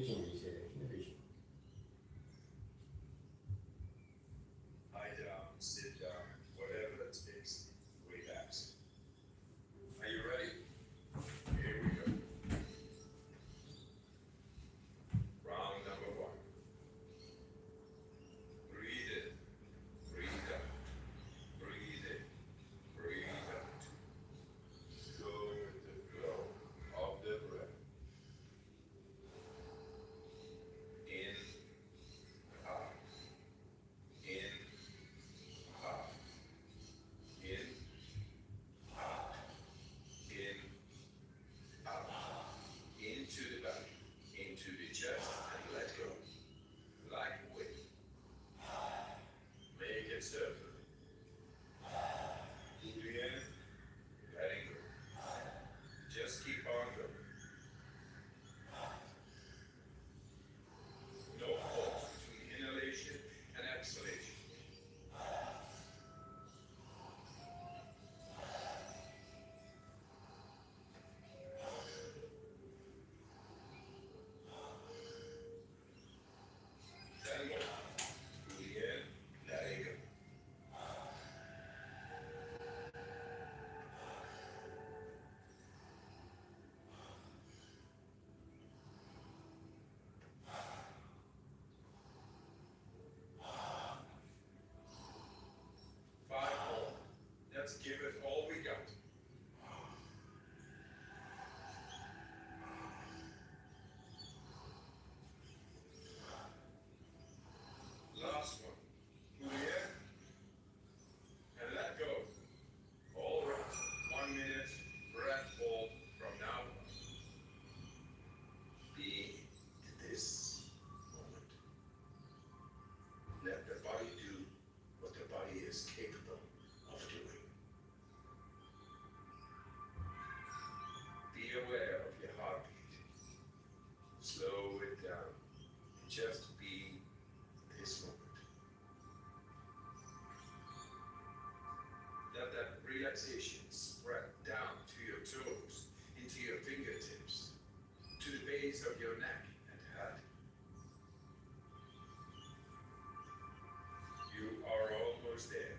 进一些新的旅行。Lie down, sit down, whatever it takes. Relax. Are you ready? Here we go. Round number one. Breathe in, breathe out, breathe in, breathe out. Go with the flow of the breath. In, out, in, out, in, out, in, out, into the belly, into the chest, and let go. Like a wave. Make it circular. Moving in, letting go. Just keep on going. No pause between inhalation and exhalation. Then more. Moving in, letting go. Five more. Let's give it all we got. Last one. Moving in and let go. All right. 1 minute breath hold from now on. Be in this moment. Let the body do what the body is capable of doing. Be aware of your heartbeat. Slow it down. Just be in this moment. Let that relaxation spread down to your toes, into your fingertips, to the base of your neck and head. You are almost there.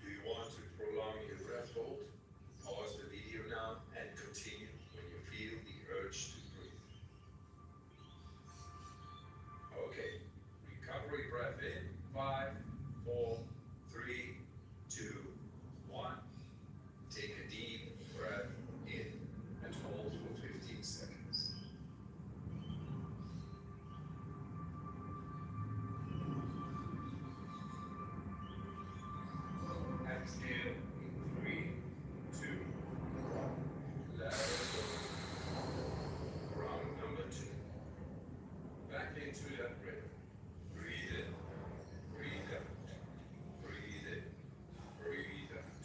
Do you want to prolong your breath hold? Pause the video now and continue when you feel the urge to breathe. Okay, recovery breath in. 5, 4, 3, 2, 1. Take a deep breath in and hold for 15 seconds. Exhale in 3, 2, 1. Let it go. Round number 2. Back into that rhythm. Breathe in, breathe out, breathe in, breathe out.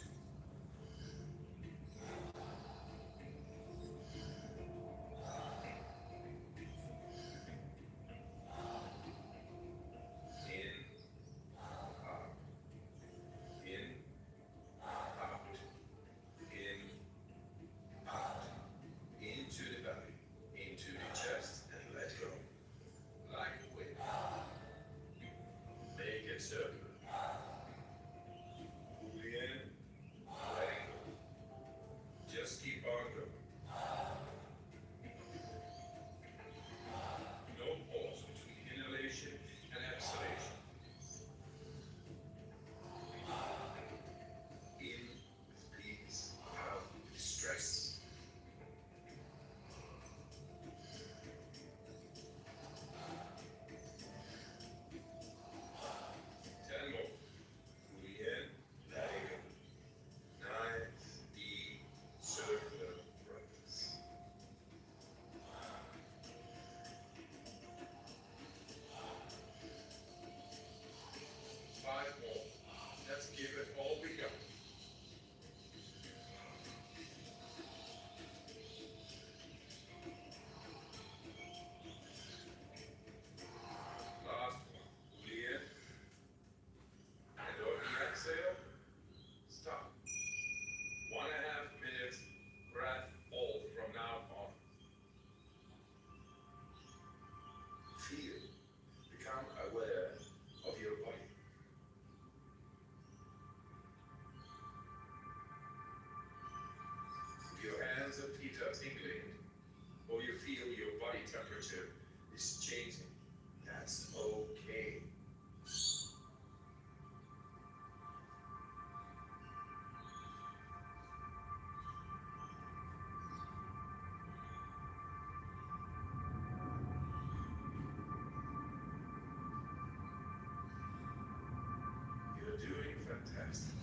Into the belly, into the chest, and let go. Like a wave. You're doing fantastic.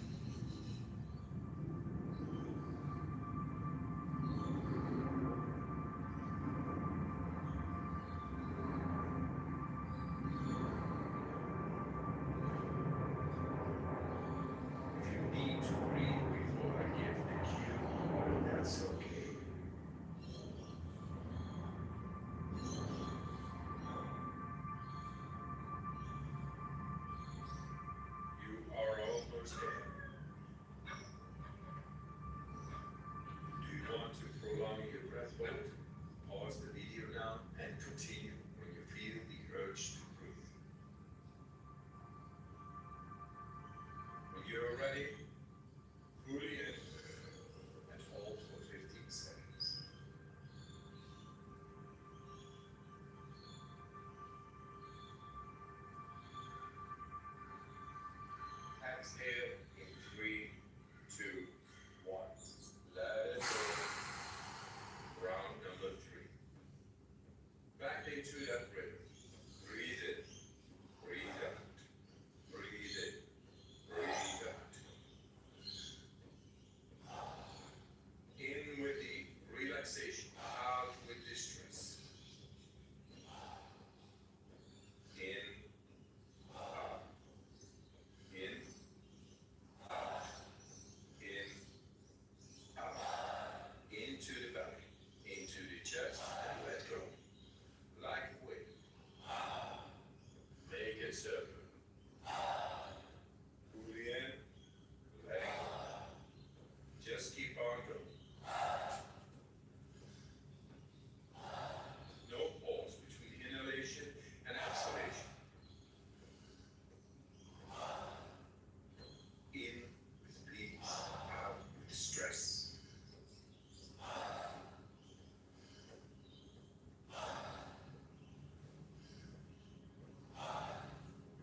If you need to breathe before I give the cue, that's okay. You are almost there. Do you want to prolong your breath hold? Pause the video now and continue when you feel the urge to breathe. When you're ready, fully in and hold for 15 seconds. Exhale in 3, 2, 1. Let it go. Round number 3. Back into that rhythm. Breathe in, breathe out, breathe in, breathe out. In with the relaxation, out with the stress. In, out, in, out, in, out. Into the belly, into the chest, and let go. Like a wave. Make it circular. Fully in, letting go. Just keep on going. No pause between inhalation and exhalation. In with peace, out with stress.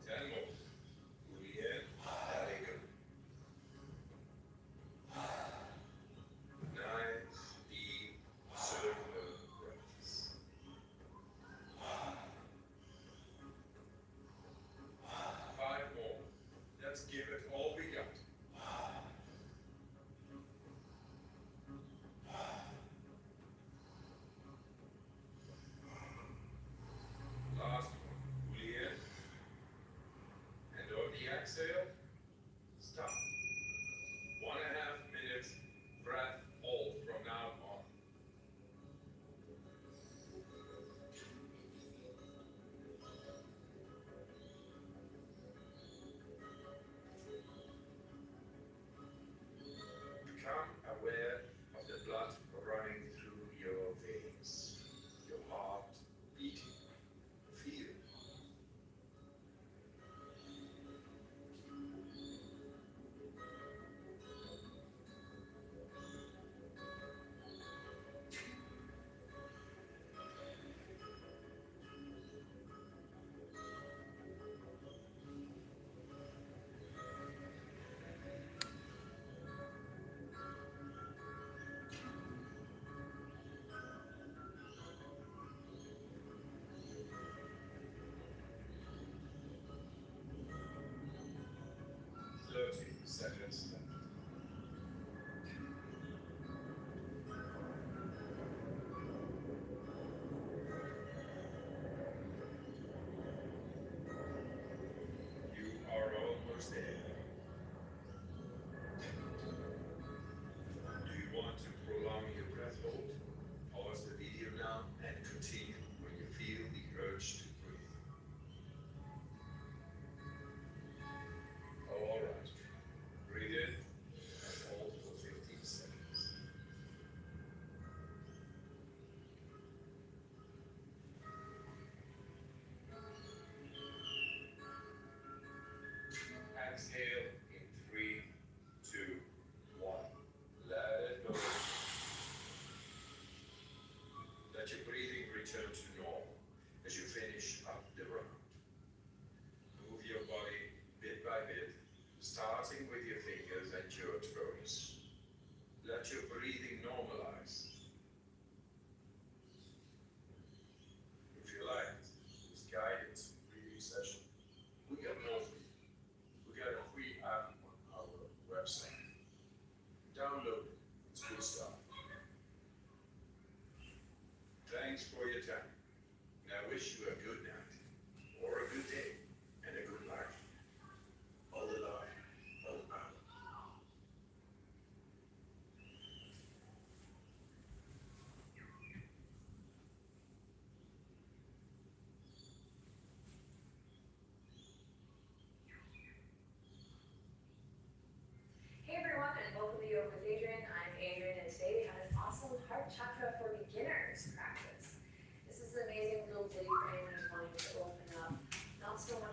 Ten more. Fully in, letting go. Nice, deep, circular breaths. 5 more. Let's give it all we got. Last one. Fully in. And on the exhale, stop. 1.5 minutes breath hold from now on. Become aware of the blood running through your veins, your heart beating. Feel. Seconds left. You are almost there. Do you want to prolong your breath hold? Pause the video now and continue when you feel the urge to breathe. All right. Breathe in and hold for 15 seconds. Exhale.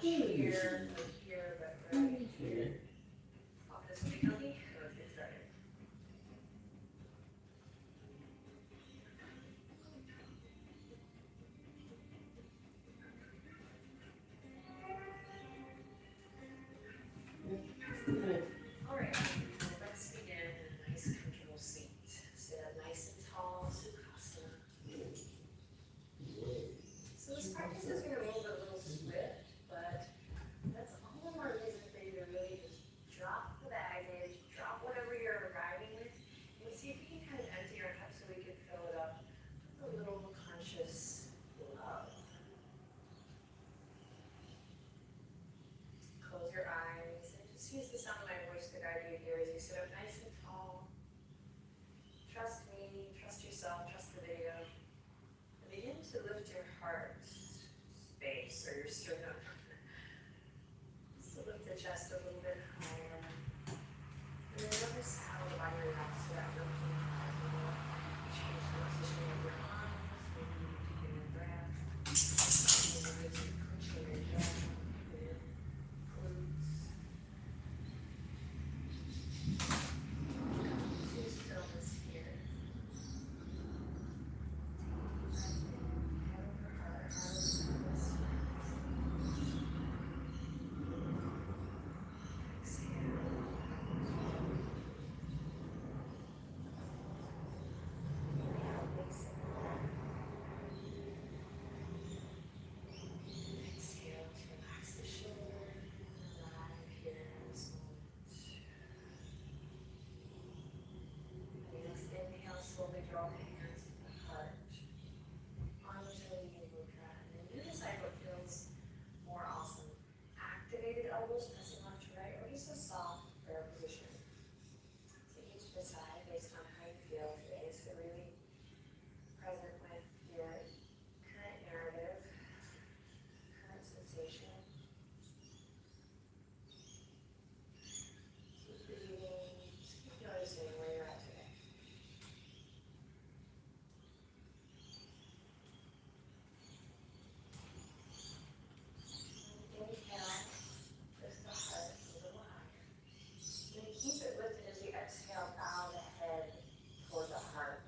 here, but right here. This will be comfy. Let's get started. All right, let's begin in a nice, comfortable seat. Sit up nice and tall, Sukhasana. So this practice is going to move a little swift, but that's all the more reason for you to really just drop the baggage, drop whatever you're arriving with, and see if you can kind of empty your cup so we can fill it up with a little conscious love. Close your eyes and just use the sound of my voice to guide you here as you sit up nice and tall. Trust me, trust yourself, trust the video. And begin to lift your heart space or your sternum. So lift the chest a little bit higher. And then notice how the body reacts to that lifting heart. Change the position of your arms, maybe you deepen your breath. Maybe you're clenching your jaw, your glutes. See stillness here. Take a deep breath in, head over heart, heart over pelvis. Exhale. Inhale, big sigh. Exhale to relax the shoulder. Arrive here in this moment. On your next inhale, slowly draw hands to the heart. Arms really mudra. And then you decide what feels more awesome. Activated elbows pressing left to right, or just a soft prayer position. Take each decide based on how you feel today. So really present with your current narrative, current sensation. Keep breathing, just keep noticing where you're at today. Inhale, lift the heart a little higher. And then keep it lifted as you exhale, bow the head toward the heart.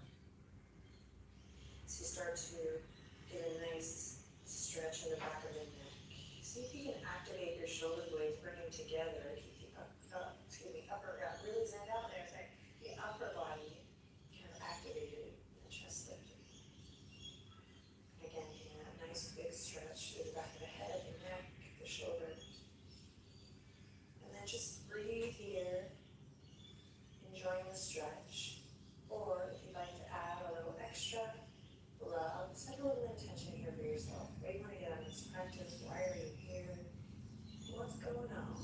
So you start to get a nice stretch in the back of the neck. See if you can activate your shoulder blades, bring them together. Keep the upper, really zen out there. So the upper body kind of activated and the chest lifted. Again, getting that nice big stretch through the back of the head, the neck, the shoulders. And then just breathe here, enjoying the stretch. Or if you'd like to add a little extra love, set a little intention here for yourself. What do you want to get out of this practice? Why are you here? What's going on?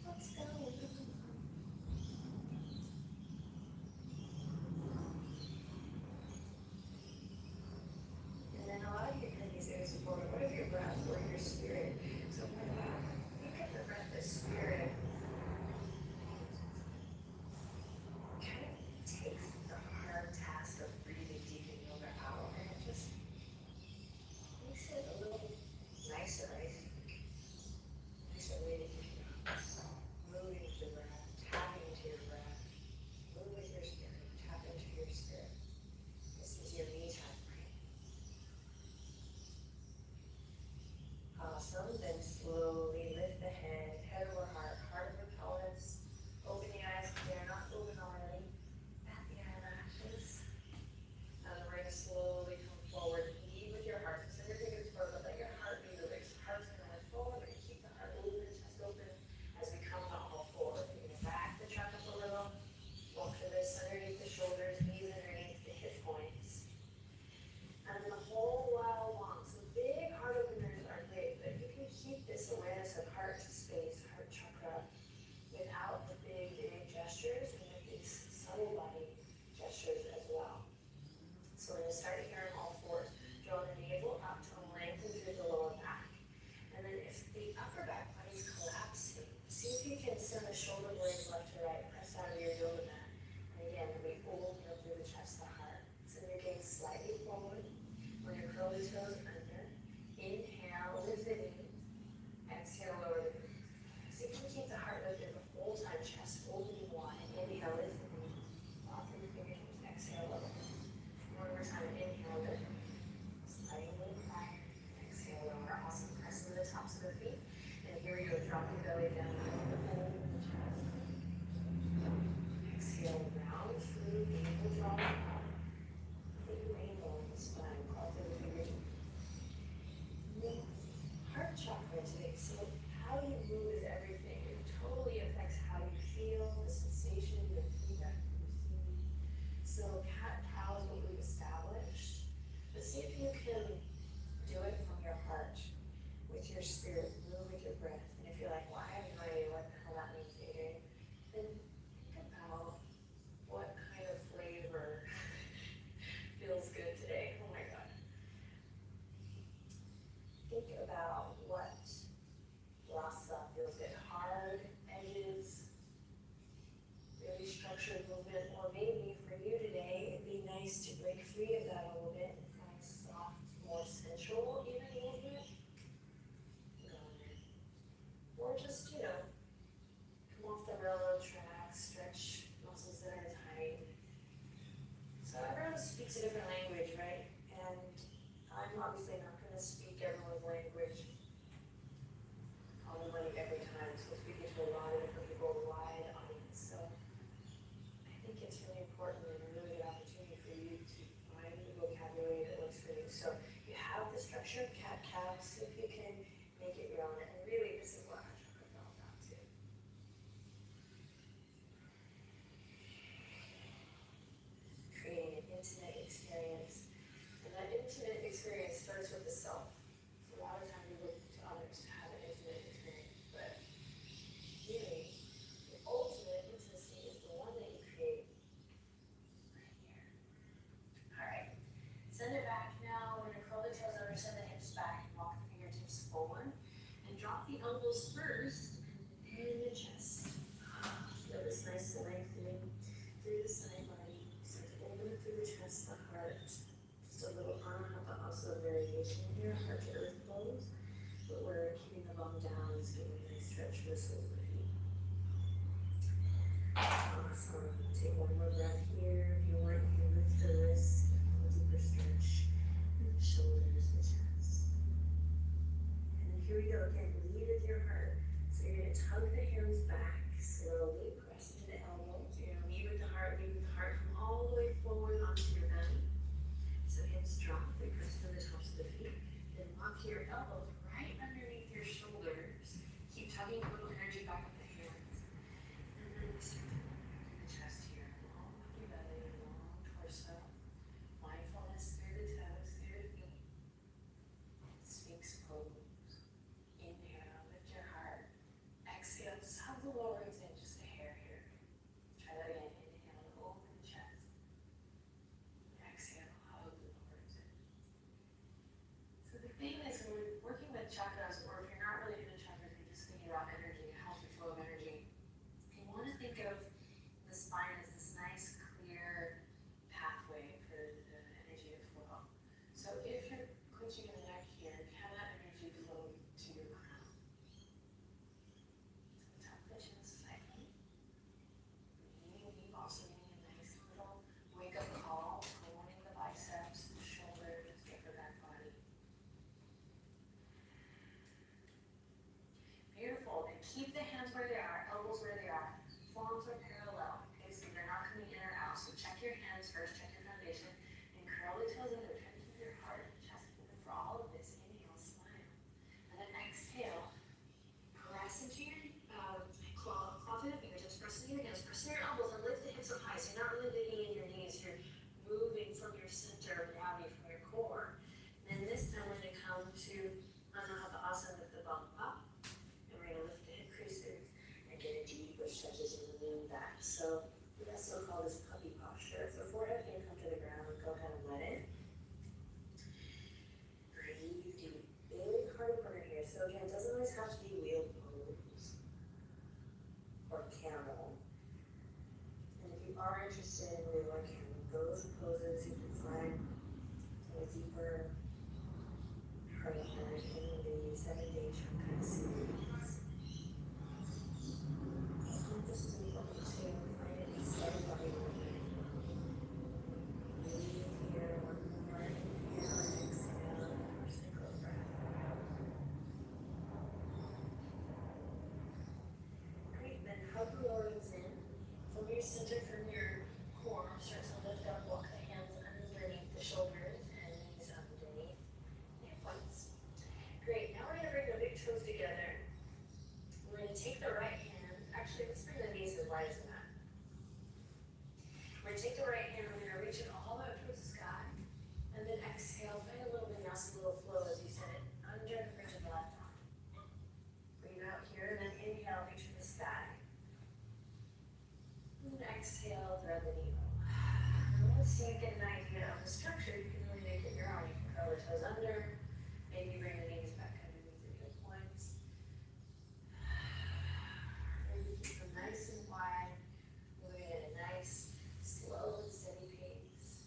What's going on? And then a lot of you heard me say this before, but what if your breath or your spirit? So what about, look at the breath as spirit. Kind of takes the hard task of breathing deep in yoga out, and it just makes it a little nicer, I think. Nicer way to think about it. Moving with your breath, tapping into your breath. Move with your spirit, tap into your spirit. This is your me time, right? Awesome. Then slowly lift the head, head over heart, heart over pelvis. Open the eyes if they're not open already. Bat the eyelashes. And then we're going to slowly come forward. Lead with your heart. So send your fingers forward, but let your heart be the way. So heart's going to head forward. We're going to keep the heart open, chest open as we come to all four. We're going to back the trunk up a little. Walk the wrists underneath the shoulders, knees underneath the hip points. And then the whole while long. So big heart openers are great, but if you can keep this a drop your belly down, hold the chest. Exhale, round through, navel draws out. Put your rainbow in the spine, claw through the fingers. Heart chakra today, so how you move is everything. It totally affects how you feel, the sensation, the feedback you receive. So cat-cow is what we've established. But see if you can do it from your heart, with your spirit, move with your breath. And if you're like, well, I have no idea what the hell that means, Adriene, then think about what kind of flavor feels good today. Oh my God. Think about what rasa feels good. Hard edges, really structured movement, or maybe for you today, it'd be nice to break free of that a little bit and find soft, more sensual even movement. Or just, come off the railroad tracks, stretch muscles that are tight. So everyone speaks a different language, right? And I'm obviously not going to speak everyone's language probably every time. So speaking to a lot of different people, a wide audience. So I think it's really important and a really good opportunity for you to find the vocabulary that works for you. So you have the structure of cat-cow, see if you can make it your own. And really, this is what our chakra is all about too. Creating an intimate experience. And that intimate experience starts with the self. So a lot of times we look to others to have an intimate experience. But really, the ultimate intimacy is the one that you create right here. Alright. Send it back now. We're going to curl the toes over, send the hips back, and walk the fingertips forward. And drop the elbows first, and then the chest. Feel this nice lengthening through the side body. So to open it through the chest, the heart. Just a little also variation here, heart to earth pose. But we're keeping the bum down, just giving a nice stretch for the soles of the feet. Awesome. Take one more breath here. If you want, you can lift the wrists, a deeper stretch. And the shoulders, the chest. And then here we go again, lead with your heart. So you're going to tug the hands back slowly, press into the elbows. You're going to lead with the heart, come all the way forward onto your belly. So hips drop, we press to the tops of the feet. Then walk your elbows right underneath your shoulders. Keep tugging a little energy back with the hands. And then we start to open the chest here. Long up your belly, long torso. Mindfulness through the toes, through the feet. Sphinx pose. Inhale, lift your heart. Exhale, just hug the lower ribs in, just a hair here. Try that again. Inhale, open the chest. Exhale, hug the lower ribs in. So the thing is, when we're working with chakras, or if you're not really into chakras, you're just thinking about energy, a healthy flow of energy, you want to think of the spine as this nice, clear pathway for the energy to flow. So if you're clenching in the neck here, have that energy flow to your crown. So tuck the chin slightly. Breathing deep, also getting a nice little wake-up call, holding the biceps, the shoulders, the upper back body. Beautiful. And keep the hands where they are, elbows where they are. Palms are parallel. Okay, so they're not coming in or out. So check your hands first, check your foundation, and curl the toes under. Try to keep your heart and chest open for all of this. Inhale, smile. And then exhale. Press into your claw through the fingertips, press into your hands, press into your elbows, and lift the hips up high. So you're not really digging in your knees, you're moving from your center of gravity, from your core. And then this time we're going to come to Anahata Asana with the bum up. And we're going to lift the hip creases and get a deeper stretches in the lean back. So we also call this puppy posture. So forehead can come to the ground, go ahead and let it. Breathe deep. Big heart opener here. So again, it doesn't always have to be wheel pose or camel. And if you are interested in wheel or camel, those poses you can find a deeper heart opener in the 7-day chakra series. So just important to find it inside the body. Breathe here, one more. Inhale and exhale. Cycle breath. upper arms in. From your center, from your core, start to lift up, walk the hands underneath the shoulders and knees underneath hip points. Great, now we're gonna bring the big toes together. We're gonna take the right hand, actually let's bring the knees as wide as the mat. We're gonna take the right hand, we're gonna reach it all the way up towards the sky. And then exhale, find a little vinyasa, a little flow as you send it under the bridge of the left arm. Breathe out here, and then inhale, reach for the sky. And then exhale, thread the needle. And once you get an idea of the structure, you can really make it your own. You can curl the toes under, maybe bring the knees back underneath the hip points. Maybe keep them nice and wide, moving at a nice, slow and steady pace.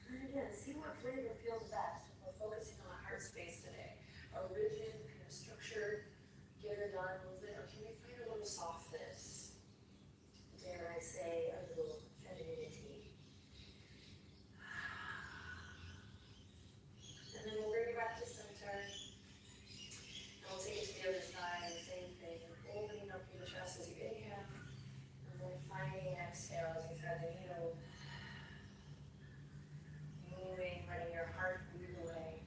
And again, see what flavor feels best. We're focusing on the heart space today. A rigid, kind of structured, get it done movement, or can we find a little softness? Dare I say, a little femininity. And then we'll bring it back to center. And we'll take it to the other side, same thing. Opening up your chest as you inhale. And then finding exhale as you thread the needle. Moving, letting your heart move away.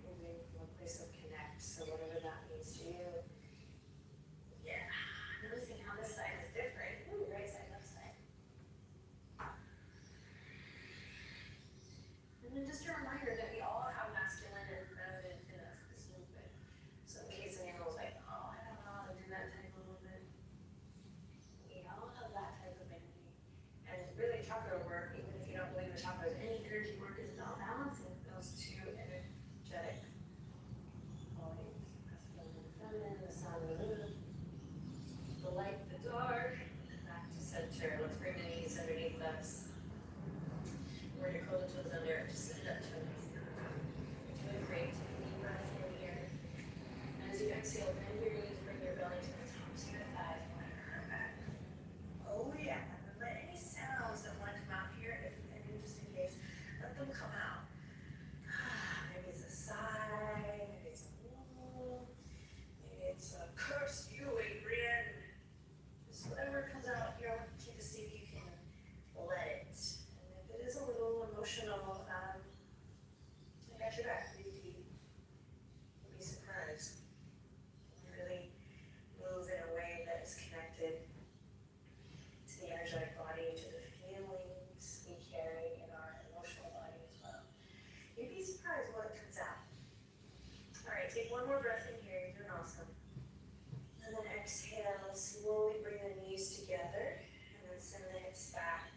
Moving from a place of connect. So whatever that means to you. Yeah. Noticing how this side is different. Ooh, right side, left side. And then just a reminder that we all have masculine and feminine in us, this movement. So in case anyone's like, oh, I don't know how to do that type of movement. We all have that type of energy. And really chakra work, even if you don't believe in chakras, any energy work is about balancing those two energetic qualities. Masculine and feminine, the sun and the moon. The light, the dark, back to center. Let's bring the knees underneath us. We're gonna curl the toes under and just send it up to a nice down. You're doing great. Take a deep breath in here. And as you exhale, bend your knees, bring your belly to the tops of your thighs, and let it hurt back. Oh yeah. And let any sounds that want to come out here, if any, just in case, let them come out. Maybe it's a sigh, maybe it's a woo, maybe it's a curse you, Adriene. Just whatever comes out here, I want you to see if you can let it. And if it is a little emotional, I got your back. Breathe deep. You'll be surprised. You really move in a way that is connected to the energetic body, to the feelings we carry in our emotional body as well. You'd be surprised what comes out. All right, take one more breath in here. You're doing awesome. And then exhale, slowly bring the knees together, and then send the hips back.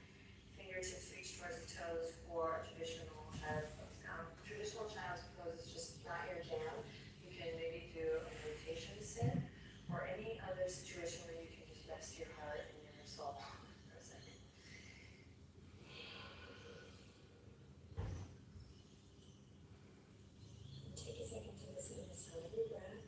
Fingertips reach towards the toes for traditional child's pose. Now, traditional child's pose is just not your jam. You can maybe do a meditation sit, or any other situation where you can just rest your heart and your soul down for a second. Take a second to listen to the sound of your breath.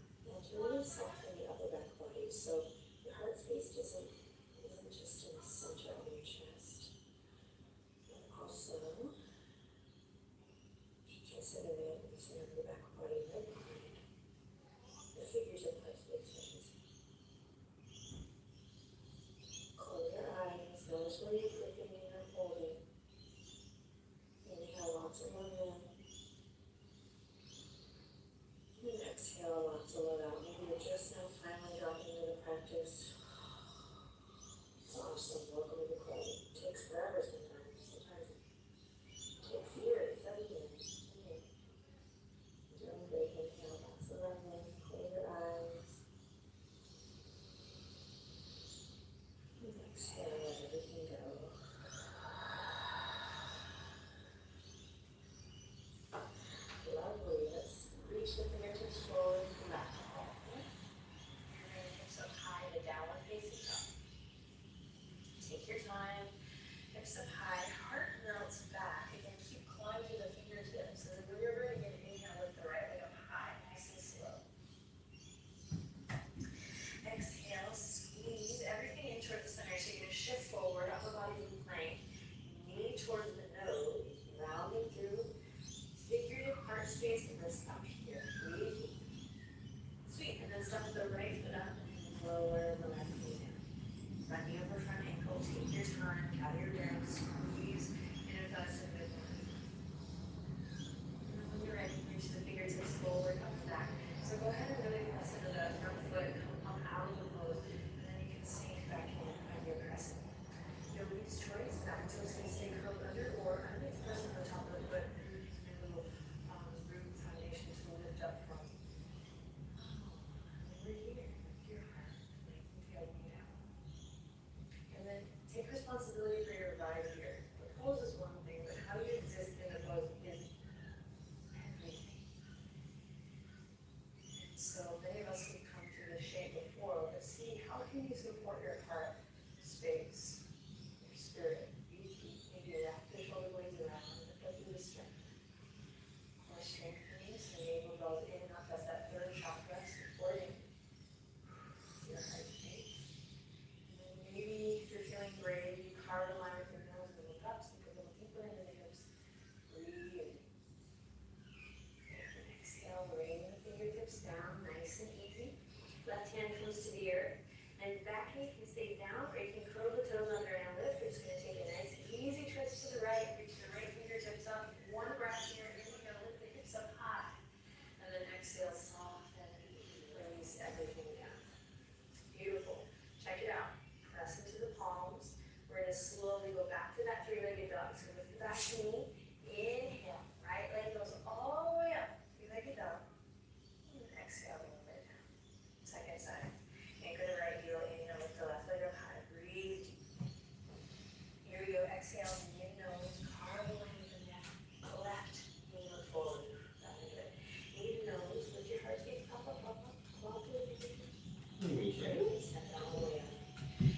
fingertips down, nice and easy. Left hand comes to the earth. And back knee can stay down, or you can curl the toes under and lift. We're just going to take a nice, easy twist to the right. Reach the right fingertips up. One breath here. Here we go. Lift the hips up high. And then exhale, soften. Release everything down. Beautiful. Check it out. Press into the palms. We're going to slowly go back to that three-legged dog. So lift the back knee. Inhale. Right leg goes all the way up. Three-legged dog. And exhale, a little bit down. Second side. Anchor the right heel. Inhale, lift the left leg up high. Breathe deep. Here we go. Exhale, in nose. Carve the line of the neck. Left knee look forward. Very good. In nose. Lift your heart space. Up, up, up, up. Claw through the fingers. Great. Step down all the way up.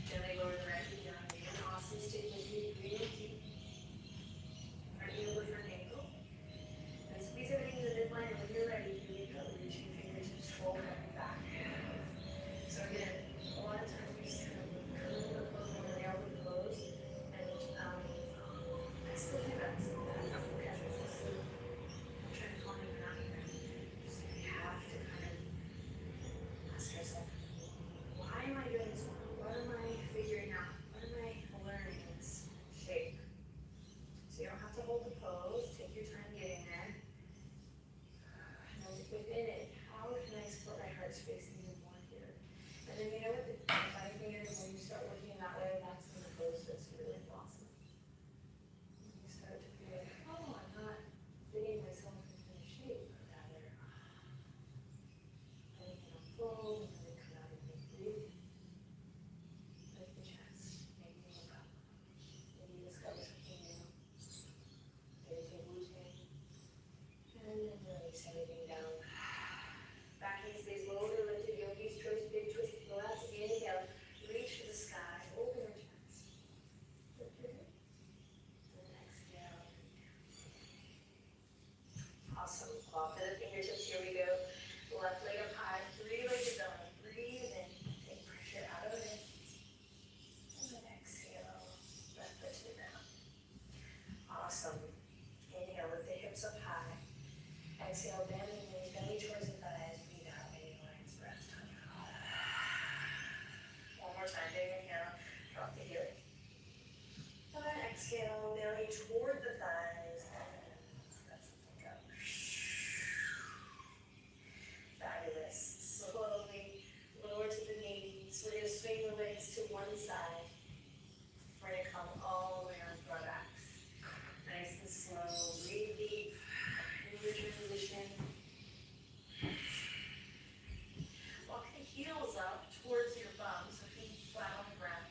Gently lower the right knee down. Again, awesome. Stick with you. Breathe deep. Front knee over front ankle. And squeeze everything to the midline. And when you're ready, here we go. Reach your fingertips forward and back. So again, a lot of times we just kind of curl the close when the elbow closed. And I still think that's enough for casual sleep. I'm trying to calm you out here. Just we have to kind of ask ourselves, why am I doing this one? What am I figuring out? What am I learning in this shape? So you don't have to hold the pose. Take your time getting there. And then within it, how can I support my heart space even more here? And then you know what the funny thing is, when you start working that way, that's when the pose starts to really blossom. You start to feel like, oh, I'm not fitting myself into a shape, but rather, I can unfold, and then come out and make breathe. Lift the chest, make me look up. Maybe discover something new. Maybe take Wu-Tang. And then release everything down. Back knee stays lower, lifted yogis, twist, big twist to the left. Inhale, reach for the sky, open your chest. Lift your hips. And then exhale. Awesome. Claw to the fingertips. Here we go. Left leg up high, three-legged dog. Breathe in. Take pressure out of it. And then exhale. Left foot to the ground. Awesome. Inhale, lift the hips up high. Exhale, bend the knees, belly towards the thighs. Breathe out, big lines, breath tongue out. One more time, big inhale, drop the heel. And then exhale, belly toward the thighs. And let something go. Fabulous. Slowly lower to the knees. We're going to swing the legs to one side. We're going to come all the way on buttocks. Nice and slow. Breathe deep. In your transition. Walk the heels up towards your bum, so feet flat on the ground.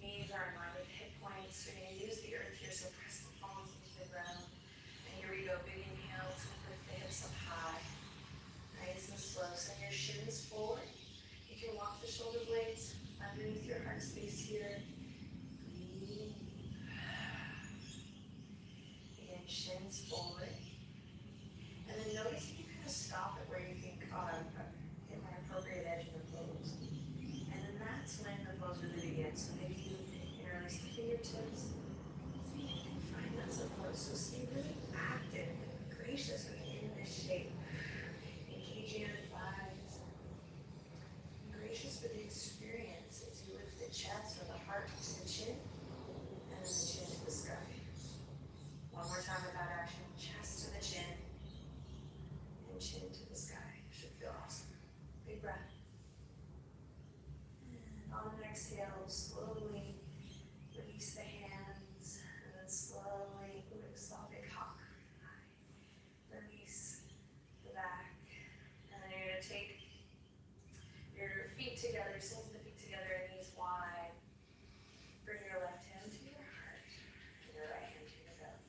Knees are in line with hip points. We're going to use the earth here, so press the palms into the ground. And here we go. Big inhale to lift the hips up high. Nice and slow. Send your shins forward. You can walk the shoulder blades underneath your heart space here. Breathe. Again, shins forward. And then notice if you kind of stop it where you think, oh, I'm hit my appropriate edge in the pose. And then that's when the pose really begins. So maybe you interlace the fingertips. So you can find that support. So stay really active and gracious in this shape. Engaging your thighs. Gracious for the experience as you lift the chest or the heart to the chin. And then the chin to the sky. One more time with that action. Chest to the chin. And chin to the sky. Should feel awesome. Big breath. And on an exhale, slowly release the hands. And then slowly move to soft big hawk. Release the back. And then you're going to take your feet together, sink the feet together, knees wide. Bring your left hand to your heart. And your right hand to your belly.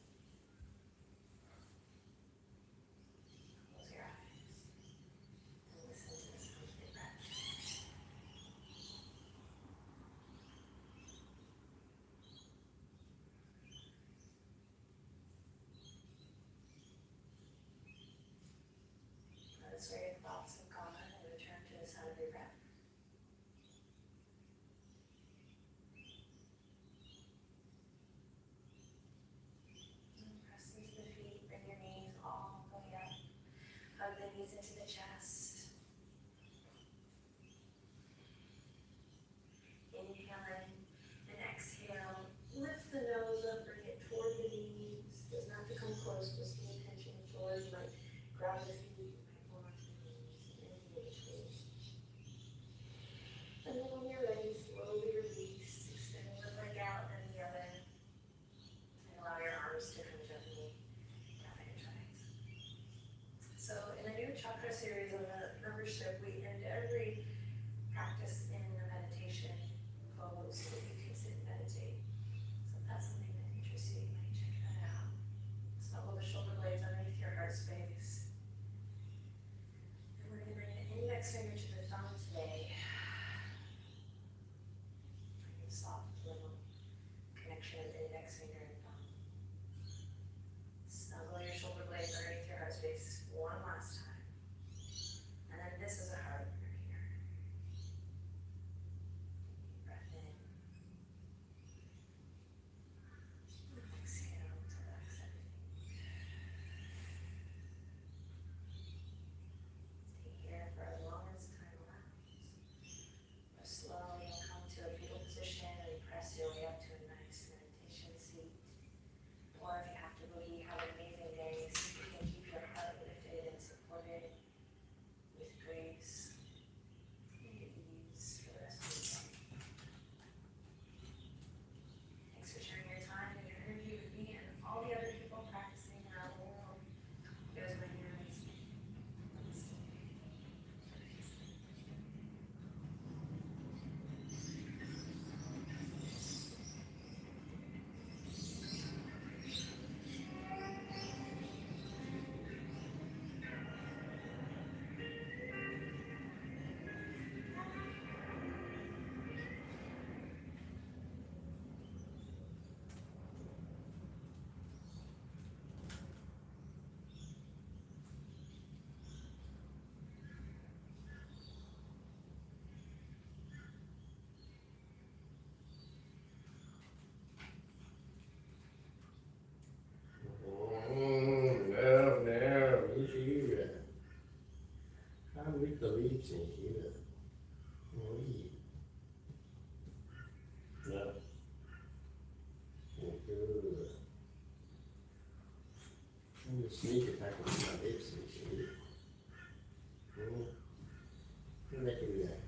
Close your eyes and listen to the sound of your breath. Notice where your thoughts have gone and return to the sound of your breath. And press into the feet, bring your knees all the way up. knees into the chest. Inhale in and exhale. Lift the nose up, bring it toward the knees. Doesn't have to come close, just the attention towards. You might grab the feet, you might pull onto the knees, anything in between. And then when you're ready, slowly release, extend one leg out and the other. And allow your arms to come gently down at your sides. So in the new chakra series of the membership, we end every practice in a meditation pose so that you can sit and meditate. So if that's something that interests you, you might check that out. Snuggle the shoulder blades underneath your heart space. And we're going to bring the index finger to the thumb today. Bring a soft little connection of index finger and thumb. Snuggle your shoulder blades underneath your heart space one last time. And then this is a heart opener here. Deep breath in. Exhale to relax everything. Stay here for as long as time allows. Or slowly come to a fetal position and press your way up to a nice meditation seat. Or if you have to boogie, have an amazing day. See if you can keep your heart lifted and supported with grace and ease for the rest of the day. Thanks for sharing your time and your energy with me and all the other people practicing around the world. There's my hands. Now, you see, I'm with the leaves in here. Leave. No. Good. I'm gonna sneak attack with my lips in here. Look at that.